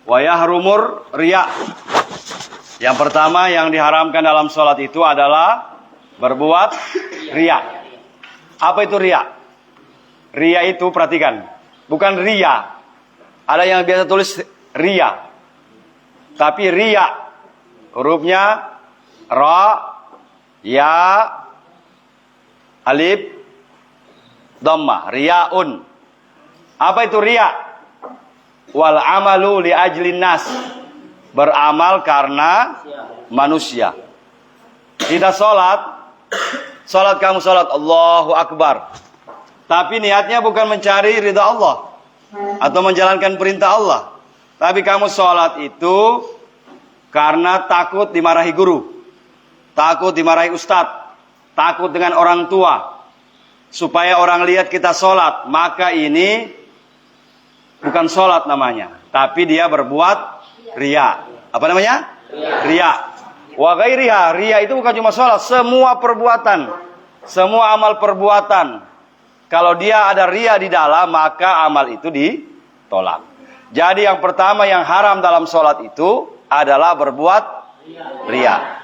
Wa yahrumur riya. Yang pertama yang diharamkan dalam sholat itu adalah berbuat riya. Apa itu riya? Riya itu, perhatikan, bukan riya. Ada yang biasa tulis riya, tapi riya hurufnya ra, ya, alif, dhammah, riyaun. Apa itu riya? Wal amalu li ajlin nas, beramal karena manusia. Kita sholat kamu sholat Allahu Akbar, tapi niatnya bukan mencari ridha Allah atau menjalankan perintah Allah. Tapi kamu sholat itu karena takut dimarahi guru, takut dimarahi ustadz, takut dengan orang tua, supaya orang lihat kita sholat. Maka ini bukan sholat namanya, tapi dia berbuat riya. Apa namanya? Riya. Wa ghairiha. Riya itu bukan cuma sholat, semua perbuatan, semua amal perbuatan. Kalau dia ada riya di dalam, maka amal itu ditolak. Jadi yang pertama yang haram dalam sholat itu adalah berbuat riya.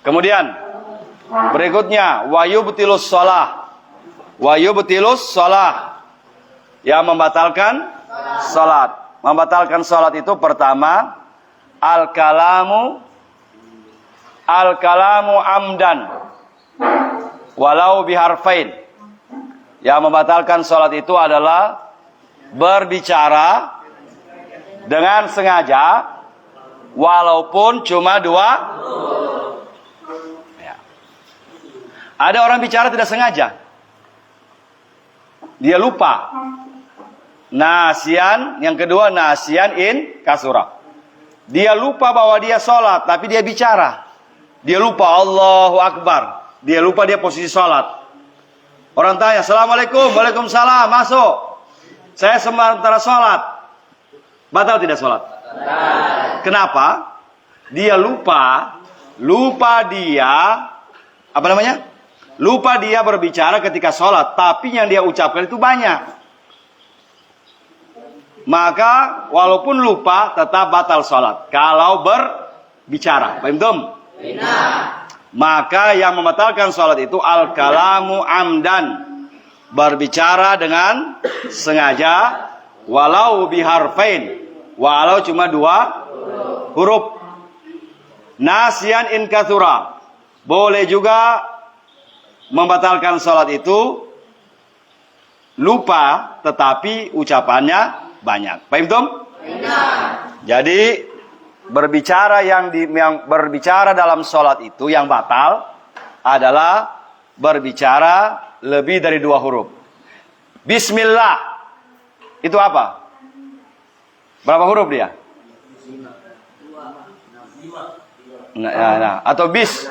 Kemudian berikutnya wa yubtilus shalah. Wa yubtilus shalah, yang membatalkan salat. Membatalkan salat itu pertama al-kalamu amdan walau biharfain. Yang membatalkan salat itu adalah berbicara dengan sengaja walaupun cuma dua. Ya. Ada orang bicara tidak sengaja, dia lupa. Nasian, yang kedua nasian in kasura. Dia lupa bahwa dia sholat, tapi dia bicara. Dia lupa Allahu Akbar. Dia lupa dia posisi sholat. Orang tanya, Assalamualaikum, Waalaikumsalam, masuk. Saya sementara sholat. Batal tidak sholat? Kenapa? Dia lupa dia, apa namanya? Lupa dia berbicara ketika sholat, tapi yang dia ucapkan itu banyak. Maka walaupun lupa tetap batal sholat kalau berbicara. Paham dong? Maka yang membatalkan sholat itu al-kalamu amdan, berbicara dengan sengaja walau biharfain, walau cuma dua huruf. Nasian in katsura, boleh juga membatalkan sholat itu lupa tetapi ucapannya banyak. Paham dong? Jadi berbicara yang berbicara dalam sholat itu yang batal adalah berbicara lebih dari dua huruf. Bismillah itu apa? Berapa huruf dia? Nah. Atau bis.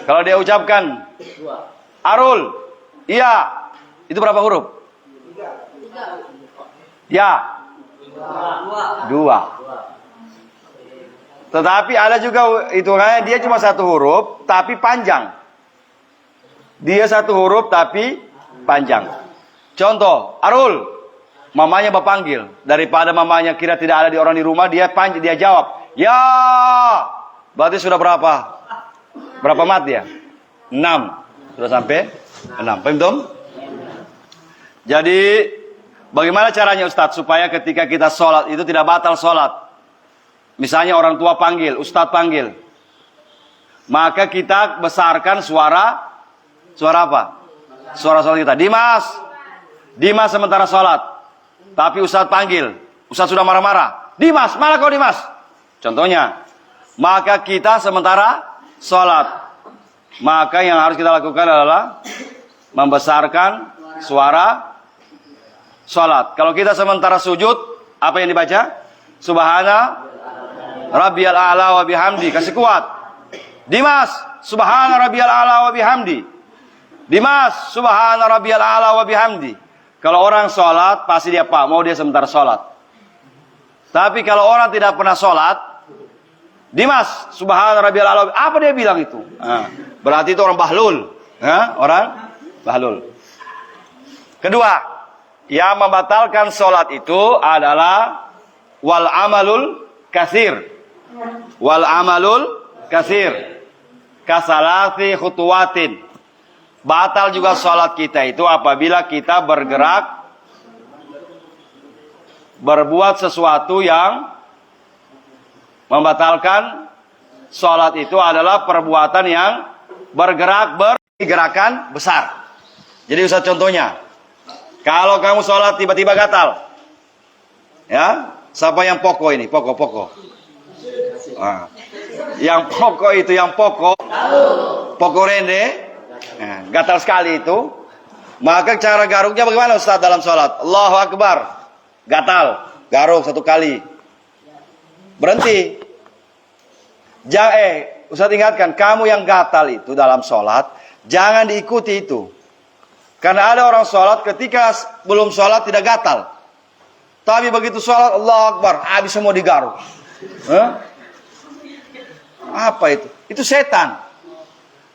Kalau dia ucapkan Arul, iya, itu berapa huruf? Ya, dua. Tetapi ada juga hitungannya dia cuma satu huruf tapi panjang. Dia satu huruf tapi panjang. Contoh, Arul, mamanya berpanggil. Daripada mamanya kira tidak ada orang di rumah, dia jawab, ya. Berarti sudah berapa? Berapa mat dia? 6. Sudah sampai 6. Paham dong? Jadi bagaimana caranya Ustadz supaya ketika kita sholat itu tidak batal sholat? Misalnya orang tua panggil, Ustadz panggil, maka kita besarkan suara apa? Suara sholat kita. Dimas sementara sholat, tapi Ustadz panggil, Ustadz sudah marah-marah. Dimas, mana kau Dimas? Contohnya, maka kita sementara sholat, maka yang harus kita lakukan adalah membesarkan suara sholat. Kalau kita sementara sujud, apa yang dibaca? Subhana Rabbiyal a'la wa bihamdi. Kasih kuat. Dimas, Subhana Rabbiyal a'la wa bihamdi. Dimas, Subhana Rabbiyal a'la wa bihamdi. Kalau orang sholat, pasti dia mau dia sementara sholat. Tapi kalau orang tidak pernah sholat, Dimas, Subhana Rabbiyal a'la, apa dia bilang itu? Berarti itu orang bahlul. Orang bahlul. Kedua, yang membatalkan sholat itu adalah wal amalul katsir. Wal amalul katsir. Kasalasi khutuwatin. Batal juga sholat kita itu apabila kita bergerak berbuat sesuatu yang membatalkan sholat. Itu adalah perbuatan yang bergerak bergerakan besar. Jadi Ustaz contohnya, kalau kamu sholat tiba-tiba gatal, ya, siapa yang pokok ini? Pokok. Nah, yang pokok itu, yang pokok rende, nah, gatal sekali itu. Maka cara garuknya bagaimana Ustaz dalam sholat? Allahu Akbar, gatal, garuk 1 kali, berhenti. Ustaz ingatkan, kamu yang gatal itu dalam sholat, jangan diikuti itu. Karena ada orang sholat ketika belum sholat tidak gatal, tapi begitu sholat Allahu Akbar, habis semua digaruk. Apa itu? Itu setan.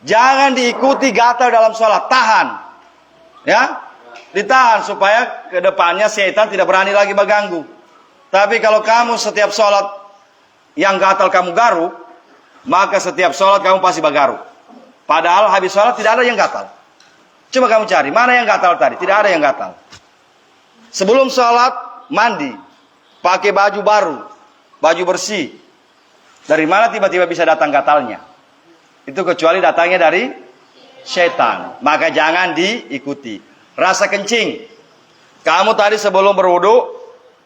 Jangan diikuti gatal dalam sholat, tahan, ya, ditahan supaya kedepannya setan tidak berani lagi mengganggu. Tapi kalau kamu setiap sholat yang gatal kamu garuk, maka setiap sholat kamu pasti bergaruk. Padahal habis sholat tidak ada yang gatal. Coba kamu cari, mana yang gatal tadi? Tidak ada yang gatal. Sebelum sholat, mandi, pakai baju baru, baju bersih. Dari mana tiba-tiba bisa datang gatalnya? Itu kecuali datangnya dari setan. Maka jangan diikuti. Rasa kencing. Kamu tadi sebelum berwudu,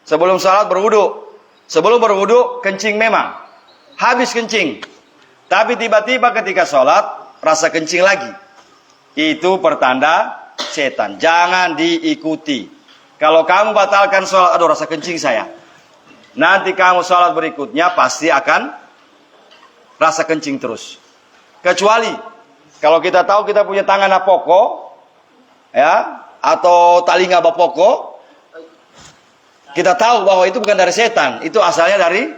sebelum sholat berwudu. Sebelum berwudu, kencing memang. Habis kencing. Tapi tiba-tiba ketika sholat, rasa kencing lagi. Itu pertanda setan. Jangan diikuti. Kalau kamu batalkan sholat, aduh rasa kencing saya, nanti kamu sholat berikutnya pasti akan rasa kencing terus. Kecuali kalau kita tahu kita punya tangan apoko, ya, atau talinga bapoko, kita tahu bahwa itu bukan dari setan, itu asalnya dari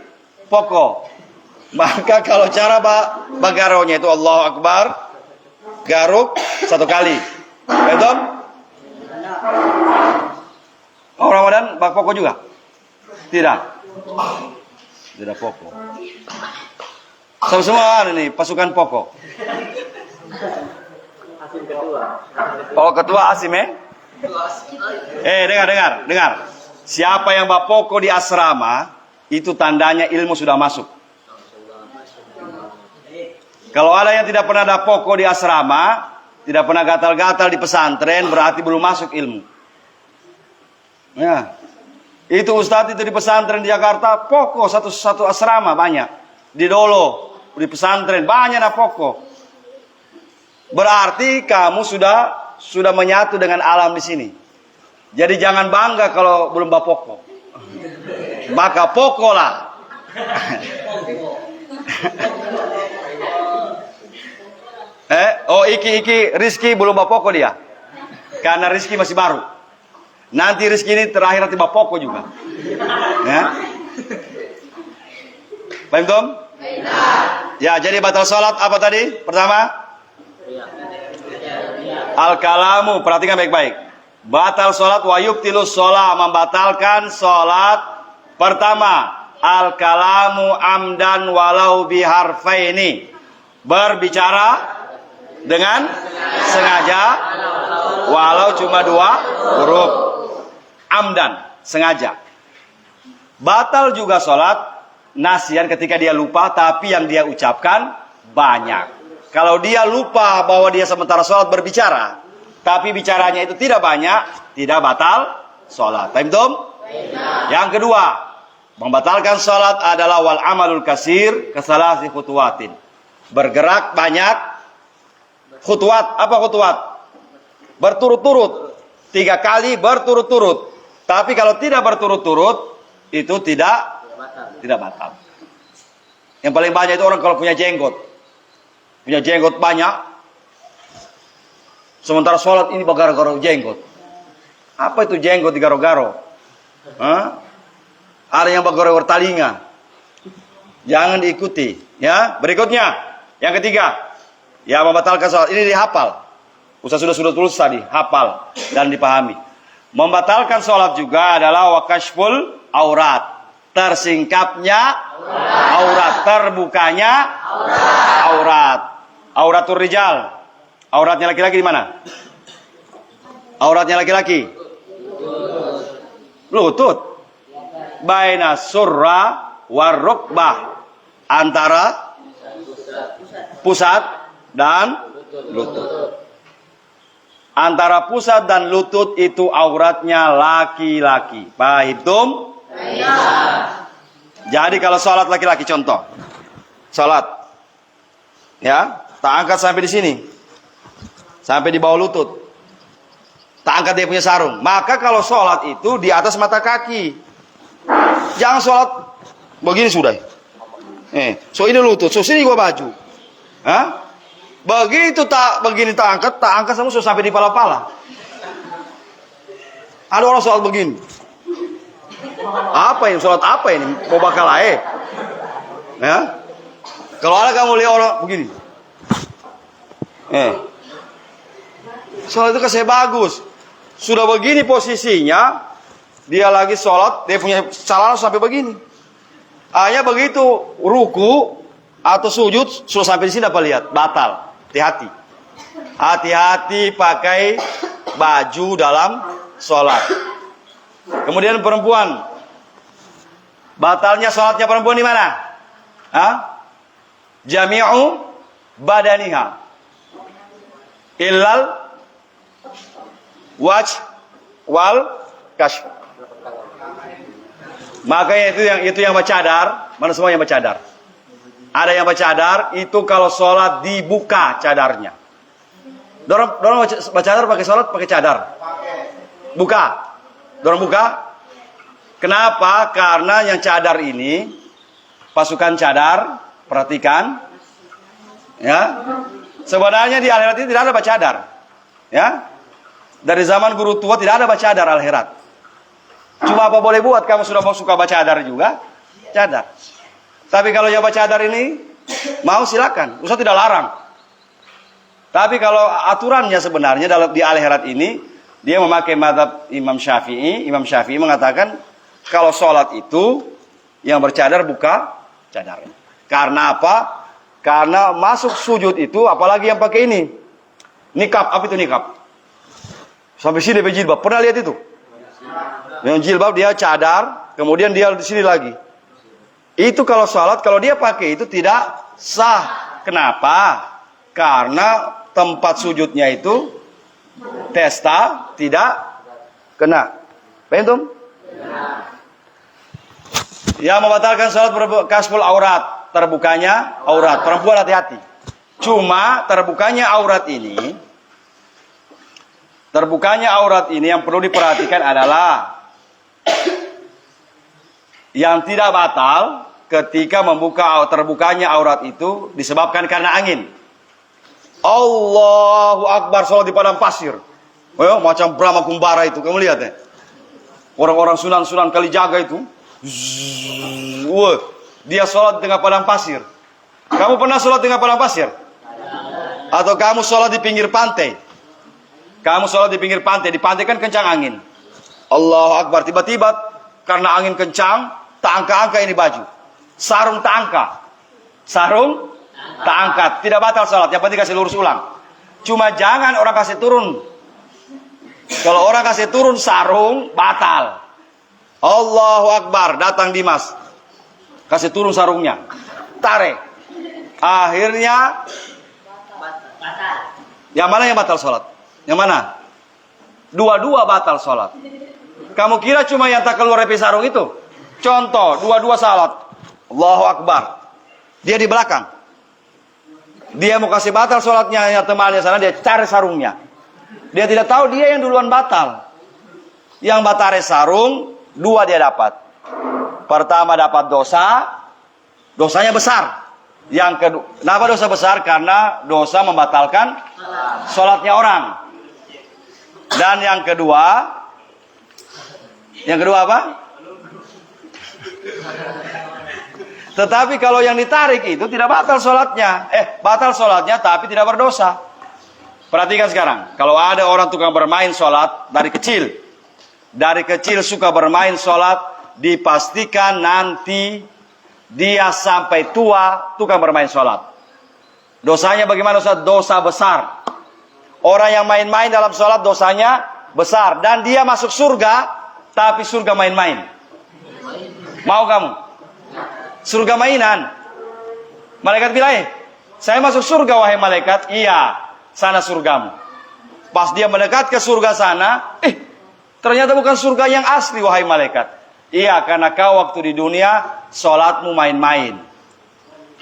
poko. Maka kalau cara bagaronya itu Allahu Akbar, garuk 1 kali. Betul? Oh, Ramadan bak pokok juga? Tidak. Tidak pokok. Semua ini pasukan pokok. Oh, ketua Asim dengar. Siapa yang bak pokok di asrama, itu tandanya ilmu sudah masuk. Kalau ada yang tidak pernah ada pokok di asrama, tidak pernah gatal-gatal di pesantren, berarti belum masuk ilmu. Ya, itu Ustadz itu di pesantren di Jakarta, pokok satu asrama banyak. Di Dolo, di pesantren banyak ada pokok. Berarti kamu sudah menyatu dengan alam di sini. Jadi jangan bangga kalau belum bapoko. Maka pokok lah. Iki Rizky belum bapoko dia. Karena Rizky masih baru. Nanti Rizky ini terakhir nanti bapoko juga. Ya. Paham Tom? Ya, jadi batal sholat apa tadi? Pertama, al-kalamu, perhatikan baik-baik. Batal sholat wa yubtilus sholat, membatalkan sholat. Pertama, al-kalamu amdan walau biharfaini, berbicara dengan sengaja walau cuma 2 huruf. Amdan, sengaja. Batal juga sholat nasian ketika dia lupa, tapi yang dia ucapkan banyak. Kalau dia lupa bahwa dia sementara sholat berbicara, tapi bicaranya itu tidak banyak, tidak batal sholat. Paham Tom? Yang kedua, membatalkan sholat adalah wal amalul kasir kasalasi khutuwatin. Bergerak banyak khutuwat. Apa khutuwat? Berturut-turut. 3 kali berturut-turut. Tapi kalau tidak berturut-turut, itu tidak batal. Yang paling banyak itu orang kalau punya jenggot. Punya jenggot banyak. Sementara sholat ini bagaro-garo jenggot. Apa itu jenggot digaro-garo? Ada yang bagaro-garo talinga. Jangan diikuti. Ya, berikutnya. Yang ketiga. Ya, membatalkan sholat. Ini dihafal. Ustaz sudah tulis tadi. Hafal dan dipahami. Membatalkan sholat juga adalah wakashful aurat. tersingkapnya aurat, terbukanya aurat. Auratur rijal. Auratnya laki-laki di mana? Auratnya laki-laki. Lutut. Baina surra warukbah. Antara pusat dan lutut. Antara pusat dan lutut itu auratnya laki-laki. Paham? Jadi kalau sholat laki-laki, contoh. Sholat. Ya. Tak angkat sampai di sini. Sampai di bawah lutut. Tak angkat dia punya sarung. Maka kalau sholat itu di atas mata kaki. Jangan sholat begini sudah. So ini lutut. So sini gua baju. Hah? Begitu begini tak angkat semua so sampai di pala-pala. Ada orang sholat begini. Apa ini? Sholat apa ini? Mau bakal air? Ya? Kalau ada kamu lihat orang begini. Sholat itu kasih bagus. Sudah begini posisinya, dia lagi sholat, dia punya celana sampai begini. Hanya begitu ruku atau sujud, sudah sampai di sini dapat lihat, batal. Hati-hati. Hati-hati pakai baju dalam sholat. Kemudian perempuan, batalnya sholatnya perempuan di mana? Jami'u badaniha illal wajh wal kashf. Makanya itu yang bercadar, mana semua yang bercadar? Ada yang bercadar itu kalau sholat dibuka cadarnya. Dorong bercadar pakai sholat pakai cadar. Buka. Dorong buka. Kenapa? Karena yang cadar ini pasukan cadar, perhatikan. Ya. Sebenarnya di akhirat ini tidak ada bacadar. Ya. Dari zaman guru tua tidak ada bacadar akhirat. Cuma apa boleh buat, kamu sudah mau suka bacadar juga, cadar. Tapi kalau yang bacadar ini mau silakan, Ustaz tidak larang. Tapi kalau aturannya sebenarnya di akhirat ini dia memakai mazhab Imam Syafi'i. Imam Syafi'i mengatakan kalau sholat itu yang bercadar buka cadarnya. Karena apa? Karena masuk sujud itu, apalagi yang pakai ini. Nikab, apa itu nikab? Sampai sini pakai jilbab. Pernah lihat itu? Yang jilbab dia cadar, kemudian dia di sini lagi. Itu kalau sholat, kalau dia pakai itu tidak sah. Kenapa? Karena tempat sujudnya itu testa tidak kena. Paham? Yang membatalkan sholat kasful aurat, terbukanya aurat. Perempuan hati-hati. Cuma terbukanya aurat ini yang perlu diperhatikan adalah yang tidak batal ketika terbukanya aurat itu disebabkan karena angin. Allahu Akbar, sholat di padang pasir. Macam Brahma Kumbara itu, kamu lihat ya. Orang-orang sunan-sunan Kalijaga itu. Dia sholat di tengah padang pasir. Kamu pernah sholat di tengah padang pasir? Atau kamu sholat di pinggir pantai? Kamu sholat di pinggir pantai. Di pantai kan kencang angin. Allahu Akbar. Tiba-tiba karena angin kencang, tak angka-angka ini baju. Sarung tak angka. Sarung tak angkat. Tidak batal sholat. Yang penting kasih lurus ulang. Cuma jangan orang kasih turun. Kalau orang kasih turun sarung, batal. Allahu Akbar. Datang Dimas. Kasih turun sarungnya. Tarik. Akhirnya yang mana yang batal sholat? Yang mana? Dua-dua batal sholat. Kamu kira cuma yang tak keluar dari sarung itu? Contoh, dua-dua salat. Allahu Akbar. Dia di belakang. Dia mau kasih batal sholatnya, yang temannya sana, dia cari sarungnya. Dia tidak tahu dia yang duluan batal. Yang batal sarung, dua dia dapat. Pertama dapat dosa, dosanya besar. Yang kedua, kenapa dosa besar? Karena dosa membatalkan sholatnya orang. Dan yang kedua apa? Tetapi kalau yang ditarik itu tidak batal sholatnya. Batal sholatnya tapi tidak berdosa. Perhatikan sekarang. Kalau ada orang tukang bermain sholat dari kecil. Dari kecil suka bermain sholat. dipastikan nanti dia sampai tua tukang bermain sholat. Dosanya bagaimana Ustaz? Dosa besar. Orang yang main-main dalam sholat dosanya besar. Dan dia masuk surga, tapi surga main-main. Mau kamu? Surga mainan. Malaikat bilang, saya masuk surga wahai malaikat. Iya, sana surgamu. Pas dia mendekat ke surga sana, ternyata bukan surga yang asli wahai malaikat. Iya, karena kau waktu di dunia sholatmu main-main.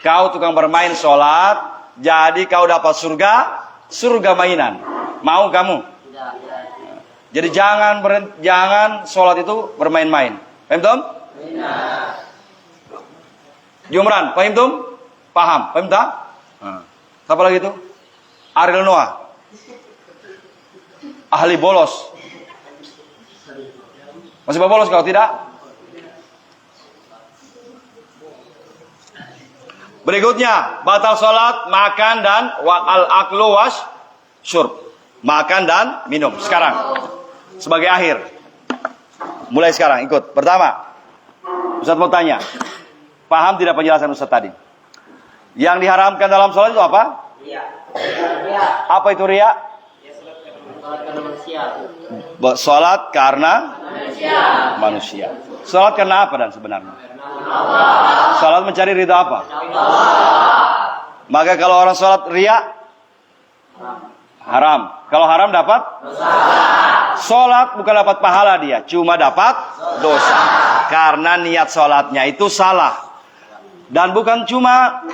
Kau tukang bermain sholat, jadi kau dapat surga mainan. Mau kamu? Jadi jangan sholat itu bermain-main. Paham tum? Jumran, paham tum? Paham, paham tak? Siapa lagi itu? Ariel Noah. Ahli bolos. Masih bolos kalau tidak? Berikutnya, batal sholat, makan dan al-aklu was syurb. Makan dan minum. Sekarang, sebagai akhir. Mulai sekarang, ikut. Pertama, Ustaz mau tanya. Paham tidak penjelasan Ustaz tadi? Yang diharamkan dalam sholat itu apa? Ria. Apa itu ria? Sholat karena manusia. Sholat karena apa dan sebenarnya? Sholat mencari ridha apa? Maka kalau orang sholat ria, haram. Kalau haram dapat? Sholat bukan dapat pahala dia, cuma dapat dosa. Karena niat sholatnya itu salah. Dan bukan cuma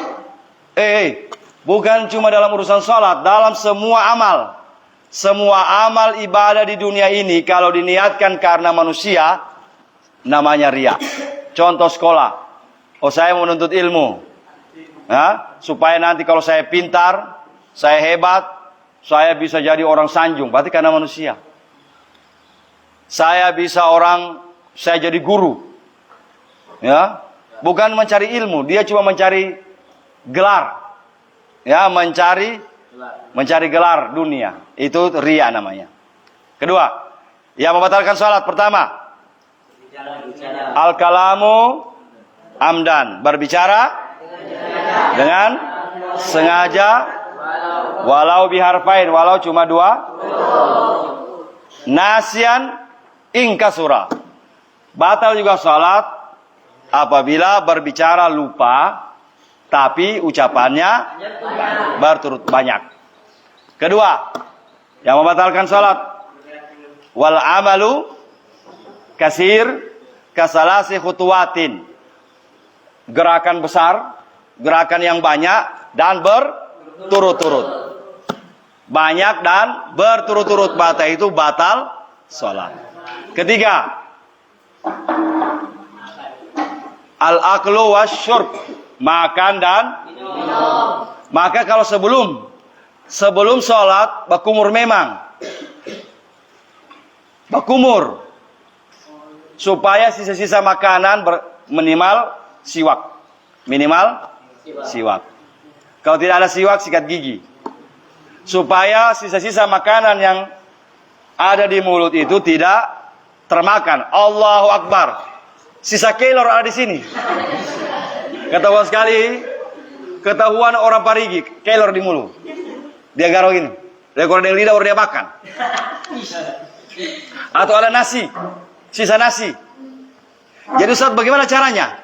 bukan cuma dalam urusan sholat, dalam semua amal. Semua amal ibadah di dunia ini kalau diniatkan karena manusia, namanya ria. Contoh sekolah. Oh, saya mau menuntut ilmu. Supaya nanti kalau saya pintar, saya hebat, saya bisa jadi orang sanjung. Berarti karena manusia. Saya jadi guru. Ya, bukan mencari ilmu, dia cuma mencari gelar. Ya, mencari gelar dunia. Itu ria namanya. Kedua, yang membatalkan sholat. Pertama, al-kalamu amdan, berbicara dengan sengaja, walau biharfain, walau cuma 2. Nasyan ingkasura, batal juga sholat apabila berbicara lupa, tapi ucapannya berturut banyak. Kedua, yang membatalkan sholat, wal amalu kasir kasalasi khutuwatin, gerakan besar, gerakan yang banyak dan berturut-turut. Banyak dan berturut-turut, batal itu batal sholat. Ketiga, al-aklu wasyurb, makan dan minum. Maka kalau sebelum sholat bakumur, memang bakumur supaya sisa-sisa makanan minimal siwak. Kalau tidak ada siwak, sikat gigi. Supaya sisa-sisa makanan yang ada di mulut itu tidak termakan. Allahu Akbar. Sisa kelor ada di sini. Ketahuan orang Parigi, kelor di mulut. Dia garau gini. Dia goreng di lidah baru dia makan. Atau ada nasi, sisa nasi. Jadi Ustaz, bagaimana caranya?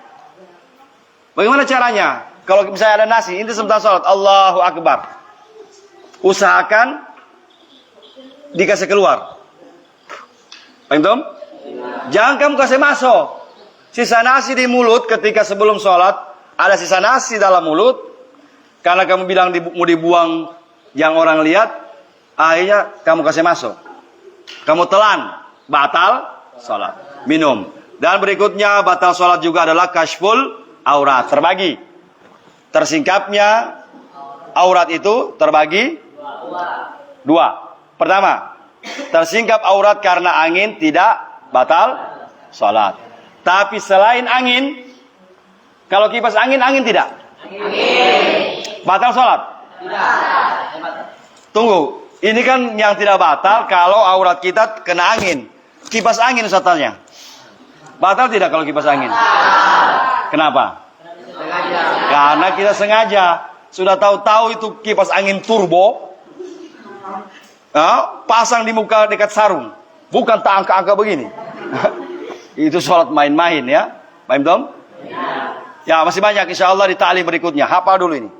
Kalau misalnya ada nasi, ini sebentar sholat, Allahu Akbar. Usahakan dikasih keluar. Paham? Jangan kamu kasih masuk. Sisa nasi di mulut ketika sebelum sholat, ada sisa nasi dalam mulut. Karena kamu bilang mau dibuang yang orang lihat, akhirnya kamu kasih masuk. Kamu telan, batal sholat. Minum. Dan berikutnya batal sholat juga adalah kashful aurat, terbagi. Tersingkapnya aurat itu terbagi 2. Pertama, tersingkap aurat karena angin tidak batal sholat. Tapi selain angin, kalau kipas angin tidak? Batal sholat? Tunggu, ini kan yang tidak batal kalau aurat kita kena angin. Kipas angin Ustaznya. Batal tidak kalau kipas angin? Kenapa? Karena kita sengaja. Sudah tahu-tahu itu kipas angin turbo, pasang di muka dekat sarung. Bukan tak angka-angka begini. Itu sholat main-main ya. Paham Tom? Ya masih banyak insya Allah di ta'lim berikutnya. Hafal dulu ini.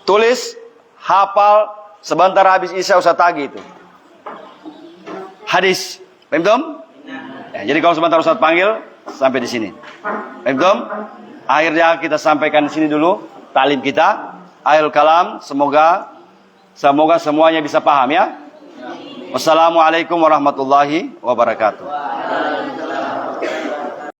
Tulis, hafal, sebentar habis isya Ustaz tagih itu. Hadis. Paham Tom? Ya, jadi kalau sebentar Ustaz panggil, sampai di sini. Paham Tom? Akhirnya kita sampaikan di sini dulu ta'lim kita. Akhirul kalam, semoga semuanya bisa paham ya. Wassalamualaikum warahmatullahi wabarakatuh.